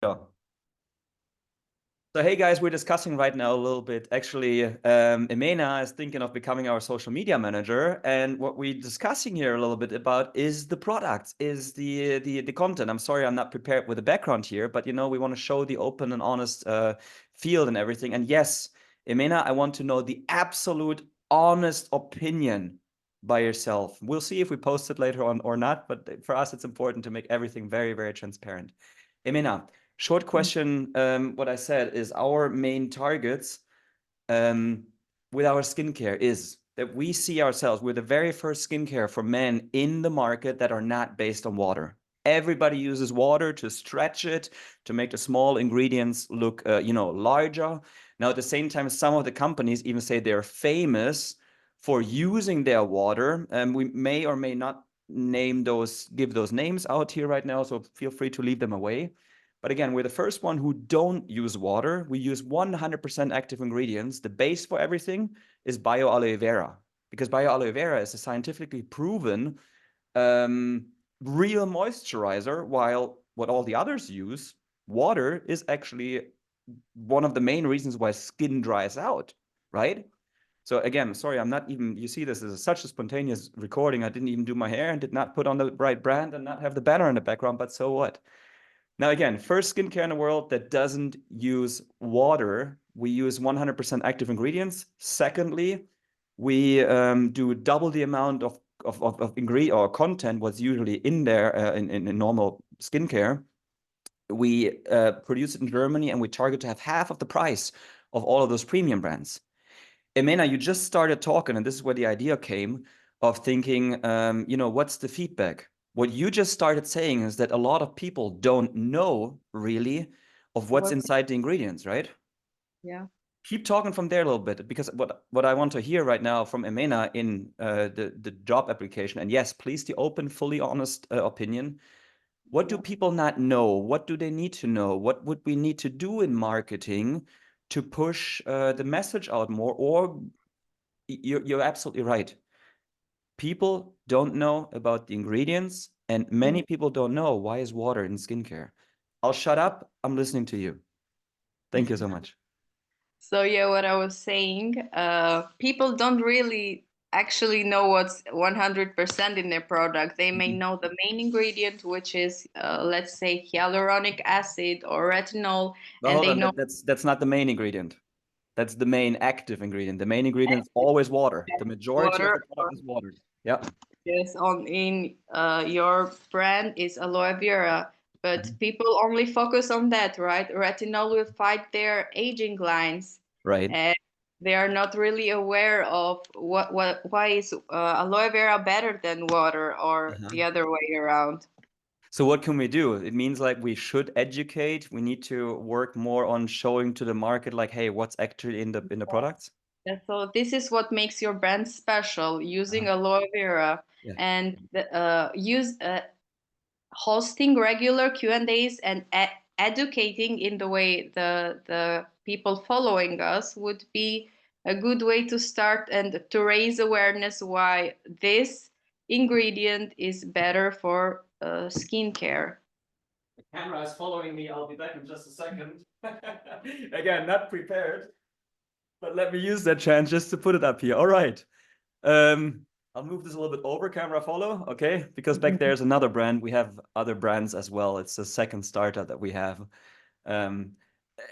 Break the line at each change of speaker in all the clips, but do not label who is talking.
Sure. So, hey guys, we're discussing right now a little bit. Actually, Emena is thinking of becoming our social media manager. And what we're discussing here a little bit about is the products, is the content. I'm sorry, I'm not prepared with the background here, but we want to show the open and honest field and everything. And yes, Emena, I want to know the absolute honest opinion by yourself. We'll see if we post it later on or not, but for us, it's important to make everything very, very transparent. Emena, short question, what I said is our main targets with our skincare is that we see ourselves, we're the very first skincare for men in the market that are not based on water. Everybody uses water to stretch it, to make the small ingredients look, larger. Now, at the same time, some of the companies even say they're famous for using their water. We may or may not give those names out here right now, so feel free to leave them away. But again, we're the first one who don't use water. We use 100% active ingredients. The base for everything is bio aloe vera, because bio aloe vera is a scientifically proven real moisturizer, while what all the others use, water, is actually one of the main reasons why skin dries out, right? So again, sorry, I'm not even, you see this is such a spontaneous recording. I didn't even do my hair and did not put on the right brand and not have the banner in the background, but so what? Now, again, first skincare in the world that doesn't use water. We use 100% active ingredients. Secondly, we do double the amount of ingredient or content what's usually in there in normal skincare. We produce it in Germany, and we target to have half of the price of all of those premium brands. Emena, you just started talking, and this is where the idea came of thinking, what's the feedback? What you just started saying is that a lot of people don't know really of what's inside the ingredients, right?
Yeah.
Keep talking from there a little bit, because what I want to hear right now from Emena in the job application, and yes, please, the open, fully honest opinion. What do people not know? What do they need to know? What would we need to do in marketing to push the message out more? Or you're absolutely right. People don't know about the ingredients, and many people don't know why is water in skincare. I'll shut up. I'm listening to you. Thank you so much.
So yeah, what I was saying, people don't really actually know what's 100% in their product. They may know the main ingredient, which is, let's say, hyaluronic acid or retinol,
Well,
and
hold
they
on.
know
That's not the main ingredient. That's the main active ingredient. The main ingredient is always water. The majority of
water.
the product is water. Yeah.
Yes, in your brand is aloe vera, but people only focus on that, right? Retinol will fight their aging lines,
Right.
and they are not really aware of why is aloe vera better than water or the other way around.
So what can we do? It means like we should educate. We need to work more on showing to the market, like, hey, what's actually in the products?
And so this is what makes your brand special, using aloe vera
Yeah.
and use hosting regular Q&As and educating in the way the people following us would be a good way to start and to raise awareness why this ingredient is better for skincare.
The camera is following me. I'll be back in just a second. Again, not prepared, but let me use that chance just to put it up here. All right. I'll move this a little bit over, camera follow, okay? Because back there's another brand. We have other brands as well. It's the second startup that we have.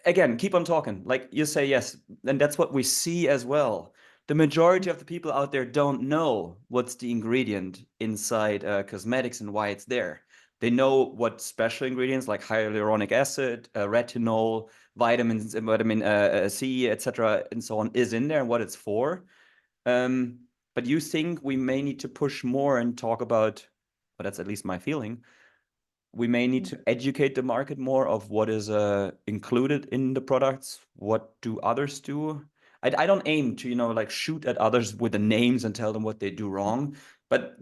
Again, keep on talking. Like you say, yes, and that's what we see as well. The majority of the people out there don't know what's the ingredient inside cosmetics and why it's there. They know what special ingredients like hyaluronic acid, retinol, vitamins, vitamin C, etc., and so on is in there and what it's for. But you think we may need to push more and talk about, but that's at least my feeling, we may need to educate the market more of what is included in the products. What do others do? I don't aim to, like shoot at others with the names and tell them what they do wrong, but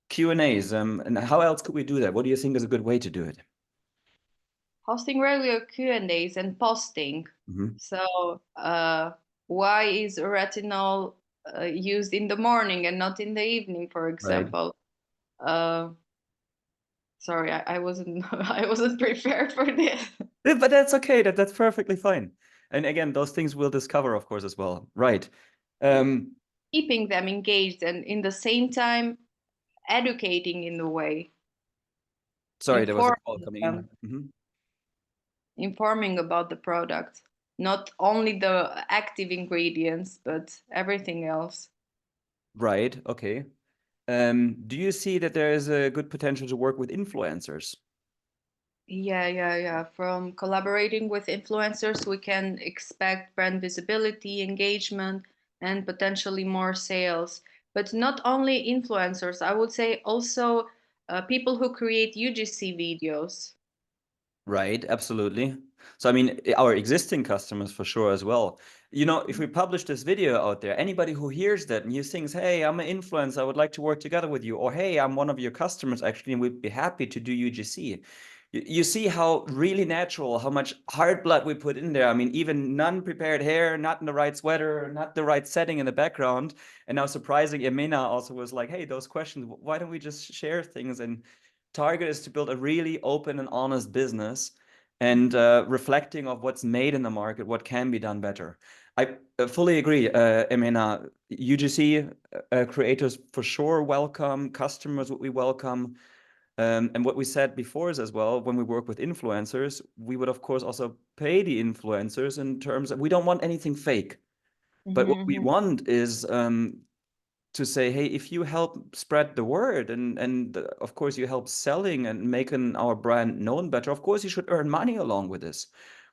Q&As, and how else could we do that? What do you think is a good way to do it?
Hosting regular Q&As and posting. So why is retinol used in the morning and not in the evening, for example? Sorry, I wasn't I wasn't prepared for this.
Yeah, but that's okay. That's perfectly fine. And again, those things we'll discover, of course, as well. Right.
Keeping them engaged and in the same time educating in a way,
Sorry, there was a call
informing
coming
them,
in. Mhm.
informing about the product, not only the active ingredients, but everything else.
Right. Okay. Do you see that there is a good potential to work with influencers?
Yeah. From collaborating with influencers, we can expect brand visibility, engagement, and potentially more sales. But not only influencers, I would say also people who create UGC videos.
Right, absolutely. So, I mean, our existing customers for sure as well. You know, if we publish this video out there, anybody who hears that and you thinks, hey, I'm an influencer, I would like to work together with you, or hey, I'm one of your customers actually, and we'd be happy to do UGC. You see how really natural, how much heart blood we put in there. I mean, even non-prepared hair, not in the right sweater, not the right setting in the background. And now surprising, Emena also was like, hey, those questions, why don't we just share things? And target is to build a really open and honest business and reflecting of what's made in the market, what can be done better. I fully agree, Emena. UGC creators for sure welcome, customers we welcome. And what we said before is as well, when we work with influencers, we would of course also pay the influencers in terms of, we don't want anything fake. But what we want is to say, hey, if you help spread the word and of course you help selling and making our brand known better, of course you should earn money along with this.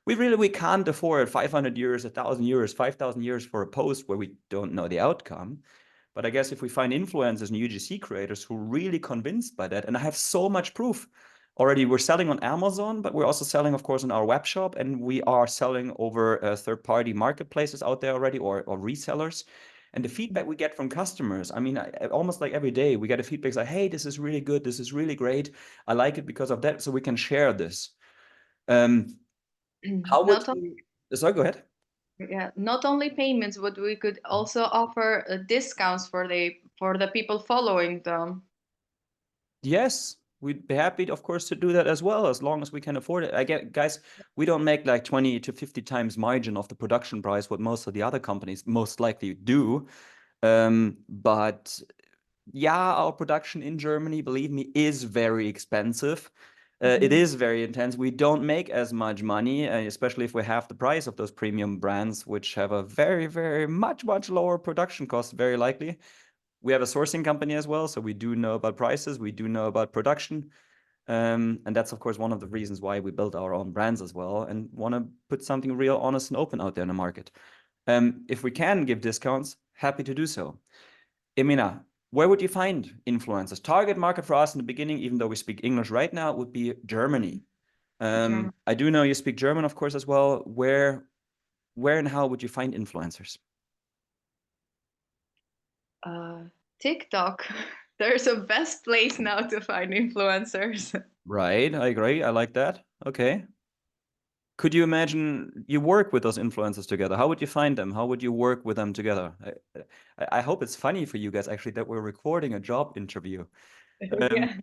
We can't afford 500 euros, 1,000 euros, 5,000 euros for a post where we don't know the outcome. But I guess if we find influencers and UGC creators who are really convinced by that, and I have so much proof already, we're selling on Amazon, but we're also selling, of course, in our web shop, and we are selling over third-party marketplaces out there already, or resellers. And the feedback we get from customers, I mean, almost like every day, we get a feedback like, hey, this is really good. This is really great. I like it because of that. So we can share this. How would
Not only,
you, sorry, go ahead.
yeah, not only payments, but we could also offer discounts for the people following them.
Yes, we'd be happy, of course, to do that as well, as long as we can afford it. I get, guys, we don't make like 20 to 50 times margin of the production price, what most of the other companies most likely do. But yeah, our production in Germany, believe me, is very expensive. It is very intense. We don't make as much money, especially if we have the price of those premium brands, which have a very, very much lower production cost, very likely. We have a sourcing company as well, so we do know about prices, we do know about production. And that's, of course, one of the reasons why we built our own brands as well and want to put something real honest and open out there in the market. If we can give discounts, happy to do so. Emena, where would you find influencers? Target market for us in the beginning, even though we speak English right now, would be Germany.
German.
I do know you speak German, of course, as well. Where and how would you find influencers?
TikTok. There's a best place now to find influencers.
Right, I agree. I like that. Okay. Could you imagine you work with those influencers together? How would you find them? How would you work with them together? I hope it's funny for you guys actually that we're recording a job interview. Um,
Yeah.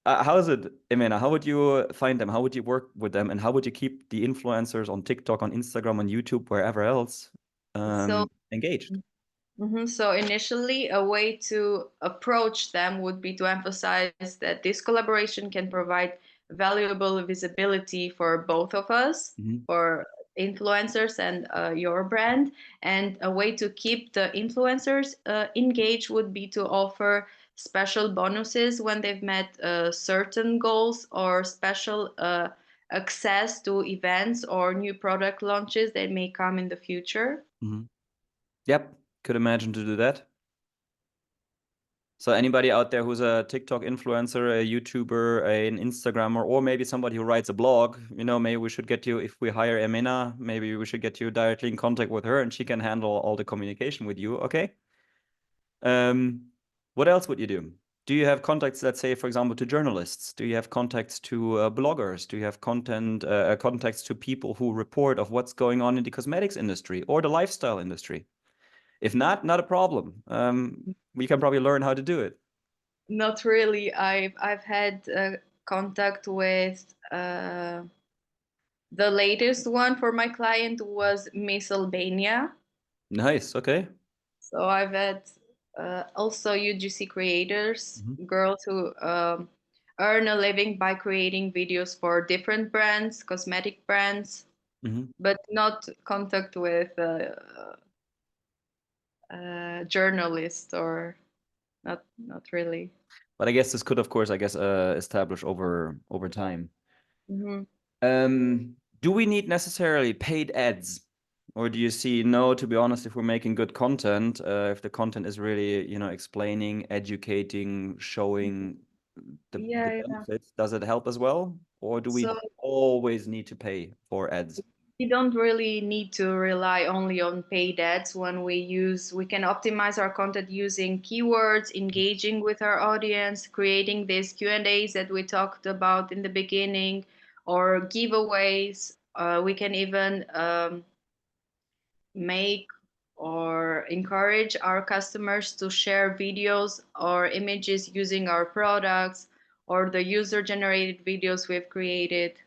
how is it, Emena? How would you find them? How would you work with them? And how would you keep the influencers on TikTok, on Instagram, on YouTube, wherever else
So
engaged?
So initially, a way to approach them would be to emphasize that this collaboration can provide valuable visibility for both of us,
Mhm.
for influencers and your brand. And a way to keep the influencers engaged would be to offer special bonuses when they've met certain goals, or special access to events or new product launches that may come in the future.
Mhm. Yep, could imagine to do that. So anybody out there who's a TikTok influencer, a YouTuber, an Instagrammer, or maybe somebody who writes a blog, you know, maybe we should get you, if we hire Emena, maybe we should get you directly in contact with her and she can handle all the communication with you, okay? What else would you do? Do you have contacts, let's say, for example, to journalists? Do you have contacts to bloggers? Do you have contacts to people who report of what's going on in the cosmetics industry or the lifestyle industry? If not a problem. We can probably learn how to do it.
Not really. I've had contact with the latest one for my client was Miss Albania.
Nice. Okay.
So I've had also UGC creators, girls who earn a living by creating videos for different brands, cosmetic brands, but not contact with journalists, or not really.
But I guess this could, of course, establish over time. Do we need necessarily paid ads? Or do you see, no, to be honest, if we're making good content, if the content is really, explaining, educating, showing the benefits, does it help as well? Or do we always need to pay for ads?
We don't really need to rely only on paid ads when we can optimize our content using keywords, engaging with our audience, creating these Q&As that we talked about in the beginning, or giveaways. We can even make or encourage our customers to share videos or images using our products or the user-generated videos we've created.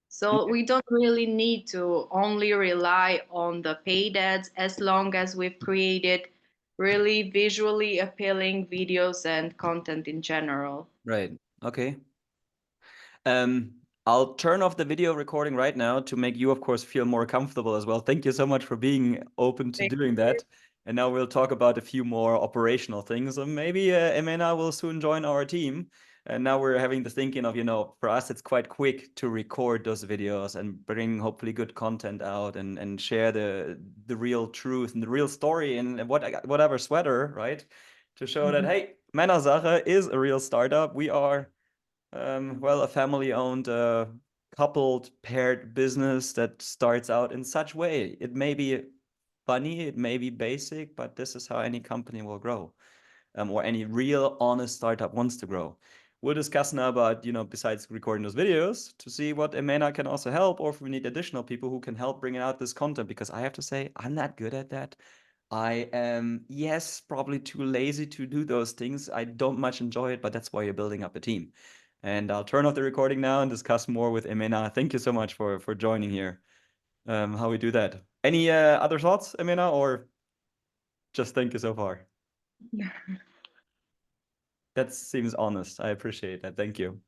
So we don't really need to only rely on the paid ads as long as we've created really visually appealing videos and content in general.
Right. Okay. I'll turn off the video recording right now to make you, of course, feel more comfortable as well. Thank you so much for being open to doing that. And now we'll talk about a few more operational things. And maybe Emena will soon join our team. And now we're having the thinking of, for us, it's quite quick to record those videos and bring hopefully good content out and share the real truth and the real story and whatever sweater, right? To show that, hey, MännerSache is a real startup. We are a family-owned, coupled, paired business that starts out in such way. It may be funny, it may be basic, but this is how any company will grow, or any real, honest startup wants to grow. We'll discuss now about, besides recording those videos, to see what Emena can also help, or if we need additional people who can help bringing out this content, because I have to say, I'm not good at that. I am, yes, probably too lazy to do those things. I don't much enjoy it, but that's why you're building up a team. And I'll turn off the recording now and discuss more with Emena. Thank you so much for joining here. How we do that. Any other thoughts, Emena, or just thank you so far? That seems honest. I appreciate that. Thank you.